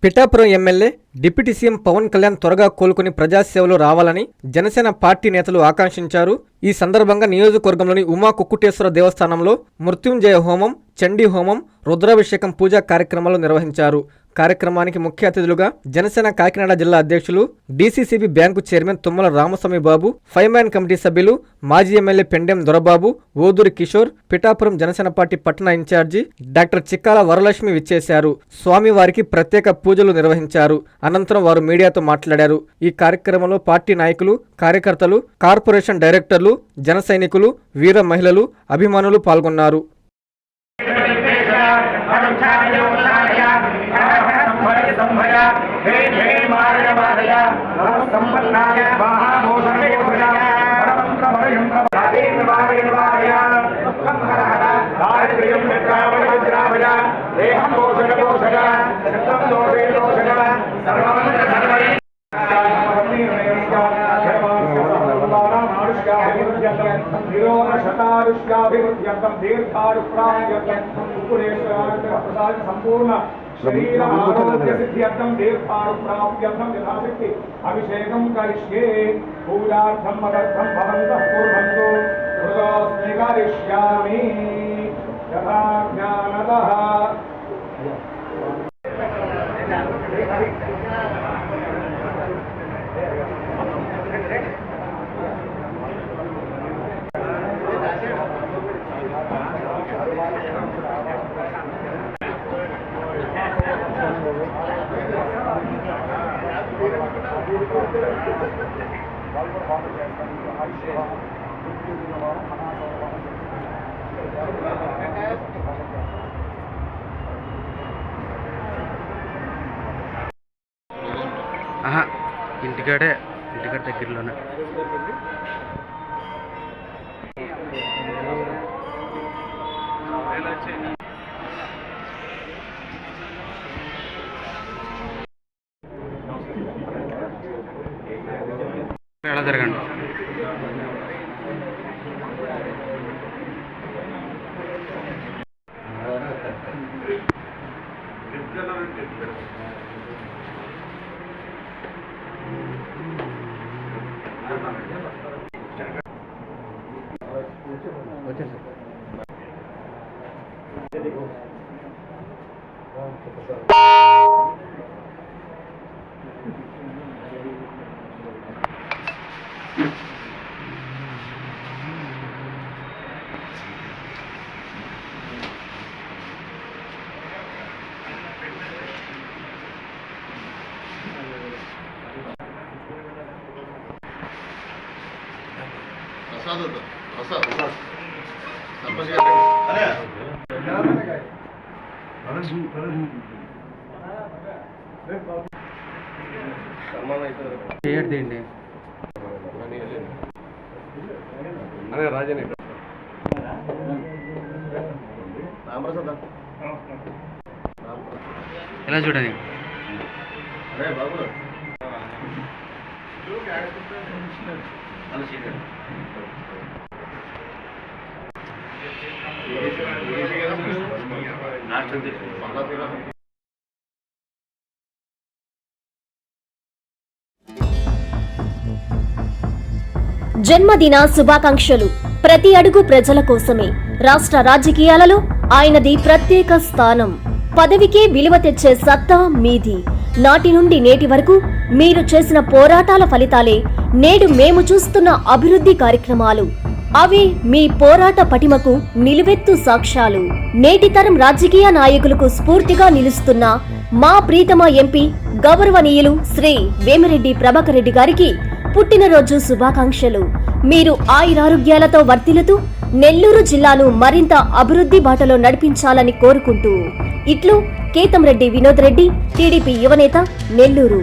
Pithapuram MLA deputy CM Pawan Kalyan త్వరగా కోలుకుని ప్రజాసేవలో రావాలని జనసేన పార్టీ నేతలు ఆకాంక్షించారు. ఈ సందర్భంగా నియోజకవర్గంలోని ఉమా కుక్కుటేశ్వర దేవస్థానంలో మృత్యుంజయ హోమం, చండీ హోమం, రుద్రాభిషేకం పూజా కార్యక్రమాలు నిర్వహించారు. కార్యక్రమానికి ముఖ్య అతిథులుగా జనసేన కాకినాడ జిల్లా అధ్యక్షులు, DCCB bank chairman Tummala Ramaswamy Babu, 5 man committee సభ్యులు, మాజీ ఎమ్మెల్యే పెండెం దొరబాబు, ఓదూరి కిషోర్, పిఠాపురం జనసేన పార్టీ పట్టణ ఇన్ఛార్జి డాక్టర్ చిక్కాల వరలక్ష్మి విచ్చేశారు. స్వామివారికి ప్రత్యేక పూజలు నిర్వహించారు. అనంతరం వారు మీడియాతో మాట్లాడారు. ఈ కార్యక్రమంలో పార్టీ నాయకులు, కార్యకర్తలు, కార్పొరేషన్ డైరెక్టర్లు, జన సైనికులు, వీర మహిళలు, అభిమానులు పాల్గొన్నారు. సంపూర్ణ శరీర ఆరోగ్య సిద్ధ్యర్థం దీర్ఘాయుప్రాప్త్యర్థం యథాశక్తి అభిషేకం కరిష్యే. పూజార్థం మదర్థం భవంతః కుర్వంతు. హృదోస్మి కరిష్యామి యథా జ్ఞానతః. ఇంటికాడ దగ్గరలోనే ఎలా జరగండి. చేయడండి రాజని ఎలా చూడండి. జన్మదిన శుభాకాంక్షలు. ప్రతి అడుగు ప్రజల కోసమే. రాష్ట్ర రాజకీయాలలో ఆయనది ప్రత్యేక స్థానం. పదవికే విలువ తెచ్చే సత్తా మీది. నాటి నుండి నేటి వరకు మీరు చేసిన పోరాటాల ఫలితాలే నేడు మేము చూస్తున్న అభివృద్ధి కార్యక్రమాలు. అవే మీ పోరాట పటిమకు నిలువెత్తు సాక్ష్యాలు. నేటి తరం రాజకీయ నాయకులకు స్ఫూర్తిగా నిలుస్తున్న మా ప్రీతమ ఎంపీ గౌరవనీయులు శ్రీ వేమిరెడ్డి ప్రభాకర్ రెడ్డి గారికి పుట్టినరోజు శుభాకాంక్షలు. మీరు ఆయురారోగ్యాలతో వర్ధిల్లుతూ నెల్లూరు జిల్లాను మరింత అభివృద్ధి బాటలో నడిపించాలని కోరుకుంటూ ఇట్లు కేతంరెడ్డి వినోద్ రెడ్డి, టీడీపీ యువనేత, నెల్లూరు.